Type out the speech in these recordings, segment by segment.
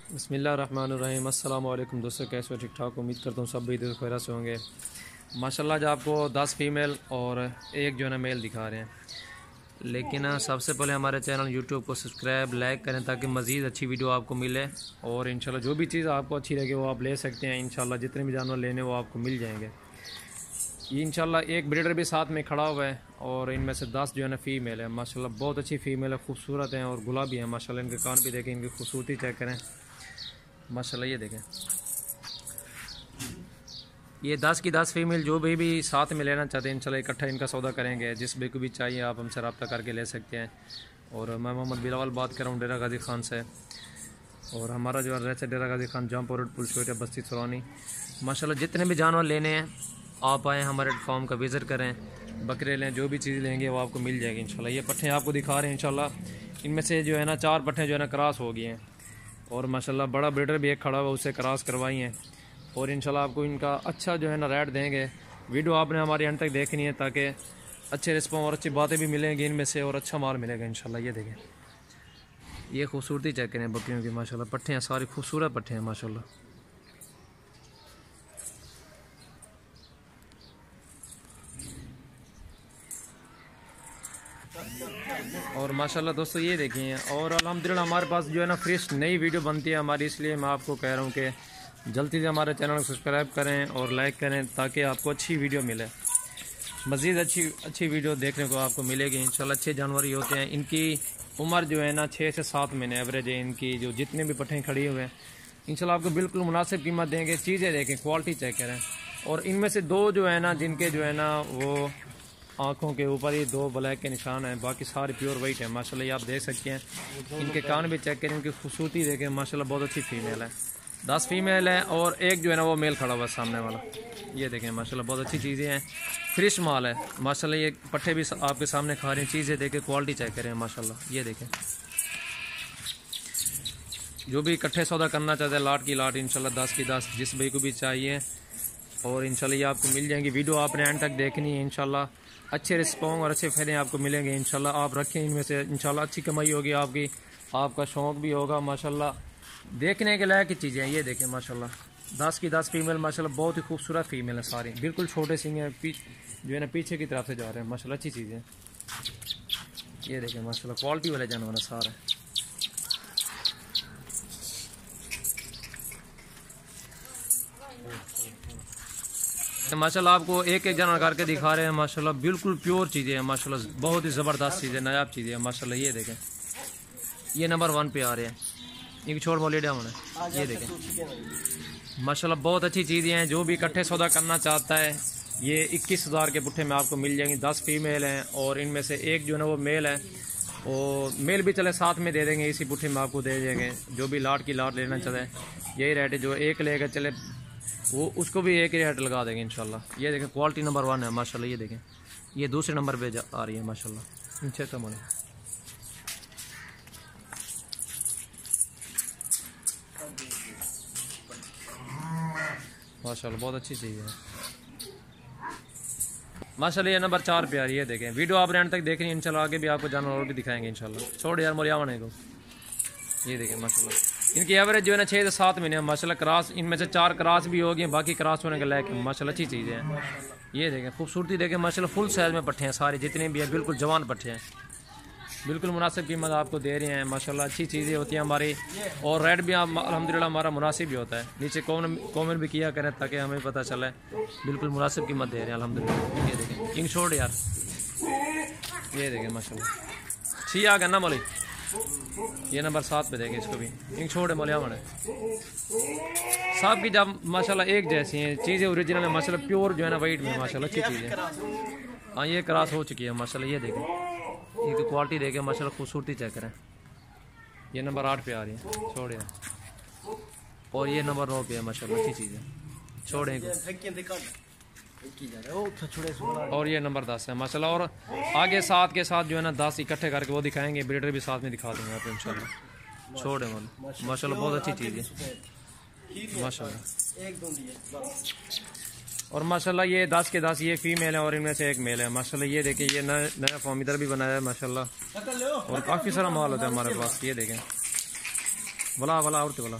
बिस्मिल्लाहिर्रहमानिर्रहीम। अस्सलाम वालेकुम दोस्तों, कैसे हो? ठीक ठाक, उम्मीद करता हूँ सब भी इधर खैर से होंगे। माशाल्लाह जो आपको 10 फीमेल और एक जो है ना मेल दिखा रहे हैं। लेकिन सबसे पहले हमारे चैनल यूट्यूब को सब्सक्राइब लाइक करें ताकि मज़ीद अच्छी वीडियो आपको मिले। और इंशाल्लाह जो भी चीज़ आपको अच्छी लगे वो आप ले सकते हैं। इंशाल्लाह जितने भी जानवर लेने वो आपको मिल जाएंगे। ये इंशाल्लाह एक ब्रीडर भी साथ में खड़ा हुआ है और इनमें से 10 जो है ना फ़ीमेल है। माशाल्लाह बहुत अच्छी फ़ीमेल है, खूबसूरत हैं और गुलाबी हैं। माशाल्लाह इनके कान भी देखें, इनकी खूबसूरती चेक करें। माशाल्लाह ये देखें, ये 10 की 10 फीमेल जो भी साथ में लेना चाहते हैं इंशाल्लाह इकट्ठा इनका सौदा करेंगे। जिस भी को भी चाहिए आप हमसे रब्ता करके ले सकते हैं। और मैं मोहम्मद बिलावल बात कर रहा हूँ डेरा गाजी खान से। और हमारा जो एड्रेस है डेरा गाजी खान जमपुर रोड पुलशोट बस्ती सुरानी। माशाल्लाह जितने भी जानवर लेने हैं आप आएँ, हमारे फार्म का विज़िट करें, बकरे लें, जो भी चीज़ लेंगे वो आपको मिल जाएगी इंशाल्लाह। ये पट्ठे आपको दिखा रहे हैं इंशाल्लाह। इनमें से जो है ना 4 पट्ठे जो है ना क्रॉस हो गए हैं और माशाल्लाह बड़ा ब्रीडर भी एक खड़ा हुआ उससे क्रॉस करवाई हैं। और इंशाल्लाह आपको इनका अच्छा जो है ना रेट देंगे। वीडियो आपने हमारी एंड तक देखनी है ताकि अच्छे रिस्पॉन्स और अच्छी बातें भी मिलेंगी इनमें से और अच्छा माल मिलेगा इंशाल्लाह। ये देखें, ये खूबसूरती चेक करें बकरियों की। माशाल्लाह पट्ठे हैं, सारी खूबसूरत पट्ठे हैं माशाल्लाह। और माशाल्लाह दोस्तों ये देखिए। और अल्हम्दुलिल्लाह हमारे पास जो है ना फ्रेश नई वीडियो बनती है हमारी, इसलिए मैं आपको कह रहा हूँ कि जल्दी से हमारे चैनल को सब्सक्राइब करें और लाइक करें ताकि आपको अच्छी वीडियो मिले। मज़ीद अच्छी वीडियो देखने को आपको मिलेगी इंशाल्लाह। अच्छे जानवर ही होते हैं। इनकी उम्र जो है ना 6 से 7 महीने एवरेज है इनकी। जो जितने भी पट्ठे खड़ी हुए हैं इंशाल्लाह आपको बिल्कुल मुनासिब कीमत देंगे। चीज़ें देखें, क्वालिटी चेक करें। और इनमें से 2 जो है ना जिनके जो है ना वो आँखों के ऊपर ही 2 ब्लैक के निशान हैं, बाकी सारे प्योर वाइट है माशाल्लाह। ये आप देख सकते हैं। इनके कान भी चेक करें, इनकी खूबसूरती देखें माशाल्लाह। बहुत अच्छी फीमेल है, 10 फीमेल है और एक जो है ना वो मेल खड़ा हुआ है सामने वाला। ये देखें माशाल्लाह बहुत अच्छी चीज़ें हैं, फ्रेश माल है माशाल्लाह। ये पट्ठे भी आपके सामने खा रहे हैं। चीज़ें देखें, क्वालिटी चेक करें माशाल्लाह। ये देखें, जो भी इकट्ठे सौदा करना चाहते हैं लाट की लाट इंशाल्लाह 10 की 10 जिस भाई को भी चाहिए और इंशाल्लाह ये आपको मिल जाएंगी। वीडियो आपने एंड तक देखनी है इंशाल्लाह। अच्छे रिस्पॉन्स और अच्छे फ़ायदे आपको मिलेंगे इंशाल्लाह। आप रखें इनमें से इंशाल्लाह अच्छी कमाई होगी आपकी, आपका शौक़ भी होगा माशाल्लाह। देखने के लायक की चीज़ें हैं। ये देखें माशाल्लाह 10 की 10 फीमेल माशाल्लाह। बहुत ही खूबसूरत फीमेल है सारी, बिल्कुल छोटे सिंह हैं, जो है ना पीछे की तरफ से जा रहे हैं माशाल्लाह। अच्छी चीज़ें, ये देखें माशाल्लाह क्वालिटी वाले जानवर है सारे। माशाल्लाह आपको एक एक जानवर करके दिखा रहे हैं माशाल्लाह। बिल्कुल प्योर चीज़ें हैं माशाल्लाह, बहुत ही ज़बरदस्त चीज़ें, नायाब चीज़ें हैं माशाल्लाह। ये देखें, ये नंबर 1 पे आ रहे हैं। इनकी छोड़ बोले डाउन है। ये देखें माशाल्लाह बहुत अच्छी चीज़ें हैं। जो भी इकट्ठे सौदा करना चाहता है ये 21,000 के पुट्ठे में आपको मिल जाएंगे। 10 फीमेल हैं और इनमें से एक जो है ना वो मेल है। और मेल भी चले साथ में दे देंगे, इसी पुट्ठे में आपको दे देंगे। जो भी लाट की लाट लेना चाहता है यही रेट है। जो एक लेगा चले वो उसको भी एक रेट लगा देंगे इंशाल्लाह। ये देखें क्वालिटी नंबर 1 है माशाल्लाह। ये देखें, ये दूसरे नंबर पे आ रही है माशाल्लाह। नीचे तो मोड़े माशाल्लाह बहुत अच्छी चीज़ है माशाल्लाह। ये नंबर 4 पे आ रही है। देखें वीडियो आप एंड तक देखनी है इंशाल्लाह। आगे भी आपको जानवर और भी दिखाएंगे इंशाल्लाह। छोड़ यार मोरिया आने को। ये देखें माशाल्लाह इनकी एवरेज जो है ना 6 से 7 महीने माशाल्लाह। क्रॉस इनमें से 4 क्रॉस भी हो गए, बाकी क्रॉस होने के लायक माशाल्लाह अच्छी चीज़ें हैं। ये देखें खूबसूरती देखें माशाल्लाह। फुल साइज़ में पट्ठे हैं सारे जितने भी हैं, बिल्कुल जवान पट्ठे हैं। बिल्कुल मुनासिब कीमत आपको दे रहे हैं माशाल्लाह। अच्छी चीज़ें होती हैं हमारी और रेट भी अल्हम्दुलिल्लाह हमारा मुनासिब ही होता है। नीचे कॉमेंट भी किया करें ताकि हमें पता चले। बिल्कुल मुनासिब कीमत दे रहे हैं अल्हम्दुलिल्लाह। ये देखें किंग शॉट यार, ये देखें माशाल्लाह। छी आ गया ना मोली। ये नंबर 7 पे देखें इसको भी। इंक छोड़ है मोलिया है साहब की जब माशाल्लाह एक जैसी हैं चीज़ें ओरिजिनल है माशाल्लाह। प्योर जो है ना वाइट में माशाल्लाह अच्छी चीज़ है। हाँ ये क्रॉस हो चुकी है माशाल्लाह। ये देखें, इनकी क्वालिटी देखें माशाल्लाह, खूबसूरती चेक करें। ये नंबर 8 पे आ रही है, छोड़ यार। और ये नंबर 9 पे है माशाल्लाह, अच्छी चीज़ है। छोड़ें और ये नंबर 10 है माशाल्लाह। और आगे साथ के साथ जो है ना 10 इकट्ठे करके वो दिखाएंगे, ब्रीडर भी साथ में दिखा देंगे आप इंशाल्लाह। छोड़े माशाल्लाह बहुत अच्छी चीज़ है माशाल्लाह। और माशाल्लाह ये 10 के 10 ये फीमेल है और इनमें से एक मेल है माशाल्लाह। ये देखें ये नया फॉर्म इधर भी बनाया है माशाल्लाह। और काफ़ी सारा माल होता है हमारे पास। ये देखें भला भला और तो भला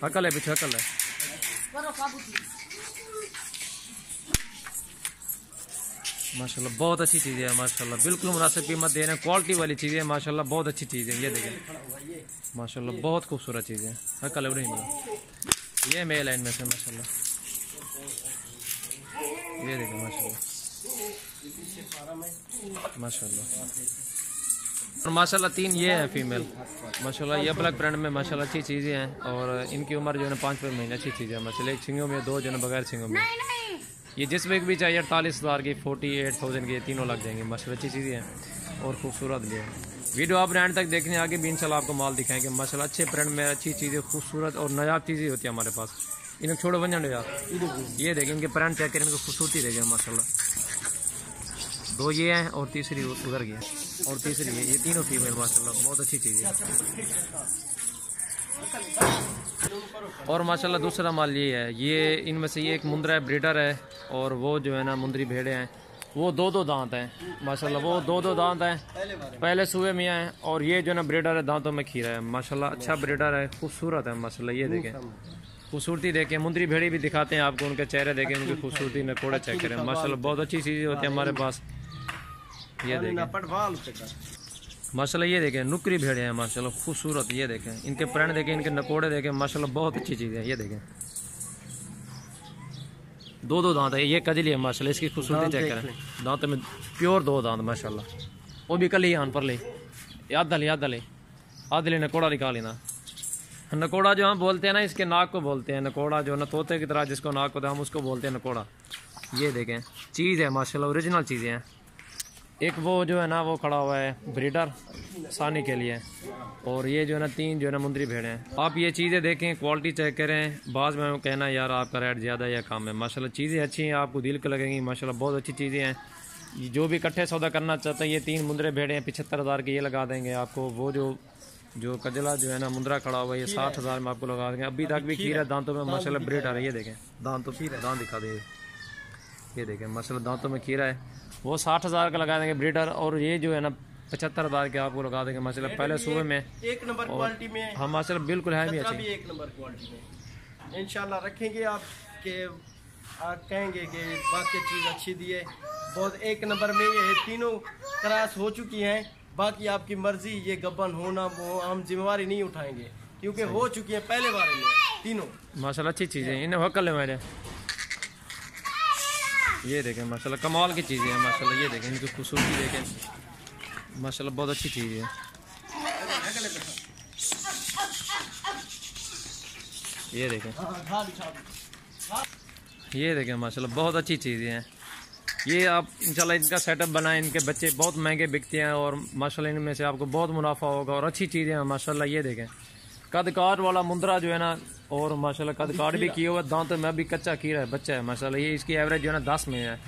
हकल है पीछे, हकल है। माशाल्लाह बहुत अच्छी चीज़ है माशाल्लाह, बिल्कुल मुनासिब कीमत दे रहे हैं, क्वालिटी वाली चीज़ है माशाल्लाह, बहुत अच्छी चीज़ है। ये देखें माशाल्लाह बहुत खूबसूरत चीज़ है। हकल है मिला, ये मेल है इनमें से माशाल्लाह। ये देखें माशाल्लाह माशाल्लाह। और माशाल्लाह 3 ये हैं फीमेल माशाल्लाह, ये ब्लैक प्रिंट में माशाल्लाह अच्छी चीज़ें हैं। और इनकी उम्र जो है ना 5 महीने अच्छी चीज़ है माशाल्लाह। एक सिंगों में, 2 जो है ना बगैर सिंगों में। ये जिस वेग भी चाहिए 48,000 की, 48,000 की, तीनों लग जाएंगे माशाल्लाह, अच्छी चीज़ें हैं और खूबसूरत भी है। वीडियो आप एंड तक देखने, आगे भी इंशाल्लाह आपको माल दिखाएंगे माशाल्लाह। अच्छे प्रिंट में अच्छी चीज़ें, खूबसूरत और नायाब चीज़ें होती है हमारे पास। इन्हें छोड़ो वंजन यार, ये देखें इनके प्रिंट चेक करें, इनको खूबसूरती देखें माशाल्लाह। 2 ये हैं और तीसरी उधर गई और तीसरी है, ये तीनों फीमेल माशाल्लाह बहुत अच्छी चीज़ है। और माशाल्लाह दूसरा माल ये है, ये इनमें से ये एक मुंद्रा है, ब्रीडर है। और वो जो है ना मुंदरी भेड़े हैं, वो 2-2 दांत हैं माशाल्लाह, वो 2-2 दांत हैं, पहले सुबह में हैं। और ये जो है ना ब्रीडर है, दांतों में खीरा है माशाल्लाह, अच्छा ब्रीडर है, खूबसूरत है माशाल्लाह। ये देखें खूबसूरती देखें, मुंदरी भेड़ी भी दिखाते हैं आपको, उनके चेहरे देखें, उनकी खूबसूरती नकोड़ा चेक करें माशाल्लाह, बहुत अच्छी चीज़ें होती है हमारे पास। ये देखें माशाल्लाह, ये देखें नुकरी भेड़े हैं माशाल्लाह, खूबसूरत। ये देखें इनके प्रण देखें, इनके नकोड़े देखें माशाल्लाह, बहुत अच्छी चीज़ है। ये देखें 2-2 दांत है, ये कजली है माशाल्लाह, इसकी खूबसूरती चेक करें, दांत में प्योर 2 दांत माशाल्लाह। वो भी कल ही आन पर ले, याद ले नकोड़ा निकाल लेना। नकोड़ा जो हम बोलते हैं ना, इसके नाक को बोलते हैं नकोड़ा, जो ना तोते की तरह जिसको नाक होता है, हम उसको बोलते हैं नकोड़ा। ये देखें चीज़ है माशाल्लाह, ओरिजिनल चीज़ें हैं। एक वो जो है ना वो खड़ा हुआ है ब्रीडर सानी के लिए, और ये जो है ना 3 जो है ना मुंदरी भेड़े हैं। आप ये चीज़ें देखें, क्वालिटी चेक करें, बाद में कहना यार आपका रेट ज़्यादा या कम है माशाल्लाह। चीज़ें अच्छी हैं, आपको दिल को लगेंगी माशाल्लाह, बहुत अच्छी चीज़ें हैं। जो भी इकट्ठे सौदा करना चाहते हैं, ये 3 मुंदरे भेड़े हैं, 75,000 के ये लगा देंगे आपको। वो जो कजला जो है ना मुंद्रा खड़ा हुआ है, ये 60,000 में आपको लगा देंगे। अभी तक भी खीरा दांतों में माशाल्लाह ब्रीडर है। ये देखें दांत दिखा दे, ये देखें माशाल्लाह दांतों में खीरा है, वो 60,000 का लगा देंगे ब्रीडर। और ये जो है ना 75,000 के आपको लगा देंगे माशाल्लाह। पहले सुबह में 1 नंबर क्वालिटी में, हाँ माशाल्लाह बिल्कुल है भी अच्छी, 1 नंबर क्वालिटी में इंशाल्लाह रखेंगे। आप कहेंगे कि वाकई चीज़ अच्छी दी है, बहुत 1 नंबर में। ये तीनों क्रॉस हो चुकी हैं, बाकी आपकी मर्जी, ये गब्बन होना वो हम जिम्मेवारी नहीं उठाएंगे, क्योंकि हो चुकी है पहले बारे में तीनों माशाल्लाह। अच्छी चीज़ें इन्हें वकल है मेरे। ये देखें माशाल्लाह कमाल की चीज़ें हैं माशाल्लाह। ये देखें इनकी खूबसूरती देखें माशाल्लाह, बहुत अच्छी चीज़ है। ये देखें माशाल्लाह, बहुत अच्छी चीज़ें हैं। ये आप इंशाल्लाह इनका सेटअप बनाएं, इनके बच्चे बहुत महंगे बिकते हैं और माशाल्लाह इनमें से आपको बहुत मुनाफा होगा और अच्छी चीज़ें हैं माशाल्लाह। ये देखें कदकाट वाला मुंद्रा जो है ना, और माशाल्लाह कदकाट भी किए हुआ, दांतों में अभी कच्चा कीड़ा है, बच्चा है माशाल्लाह। ये इसकी एवरेज जो है ना 10 में है।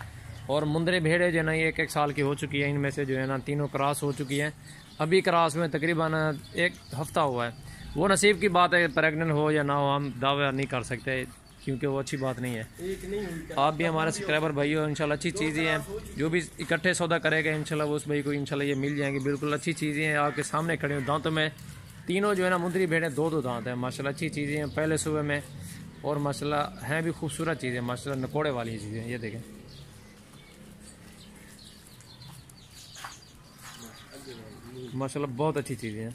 और मुंदरे भेड़े जो है ना ये 1-1 साल की हो चुकी है, इनमें से जो है ना तीनों क्रॉस हो चुकी हैं। अभी क्रॉस में तकरीबन 1 हफ्ता हुआ है। वो नसीब की बात है, प्रेगनेंट हो या ना हो, हम दावा नहीं कर सकते क्योंकि वो अच्छी बात नहीं है। आप भी हमारे सब्सक्राइबर भाई हो, इंशाल्लाह अच्छी चीज़ें हैं। जो भी इकट्ठे सौदा करेगा इंशाल्लाह वो उस भाई को इंशाल्लाह ये मिल जाएंगी, बिल्कुल अच्छी चीज़ें हैं। आपके सामने खड़े हैं, दांतों में तीनों जो है ना मुंदरी भेड़े 2-2 दांत हैं माशाल्लाह, अच्छी चीज़ें हैं पहले सुबह में। और माशाल्लाह हैं भी खूबसूरत चीज़ें माशाल्लाह, नकोड़े वाली चीज़ें। ये देखें माशाल्लाह बहुत अच्छी चीज़ें हैं।